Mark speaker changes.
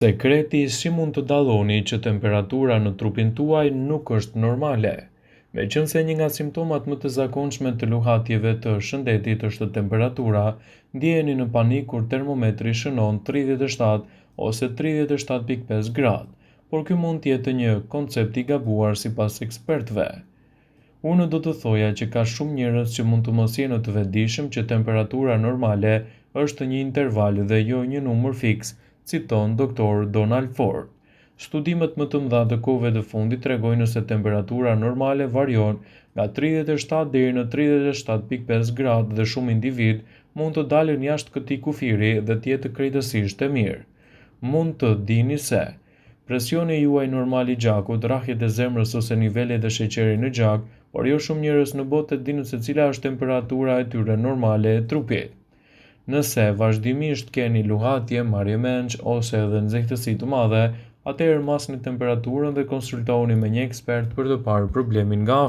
Speaker 1: Sekreti si mund të dalloni që temperatura në trupin tuaj nuk është normale. Meqense një nga simptomat më të zakonshme të luhatjeve të shëndetit është temperatura, ndjeheni në panik kur termometri shënon 37 ose 37,5 gradë, por ky mund të jetë një koncept i gabuar sipas ekspertëve. Unë do të thoja që ka shumë njerëz që mund të mos jenë të vetëdijshëm që temperatura normale është një interval dhe jo një numër fiks, citon Dr. Donald Ford. Studimet më të mëdha të kohëve të fundit tregojnë se temperatura normale varion nga 37 deri në 37,5 gradë dhe shumë individ mund të dalin jashtë këtij kufiri dhe të jetë krejtësisht e mirë. Mund të dini se presioni juaj normal i gjakut, rrahjet e zemrës ose nivelet e sheqerit në gjak, por jo shumë njerëz në botë dinë se cila është temperatura e tyre normale e trupit. Nëse vazhdimisht keni luhatje, marrje mendsh ose edhe nxehtësi të madhe, atëherë masni temperaturën dhe konsultohuni me një ekspert për të parë problemin nga afër.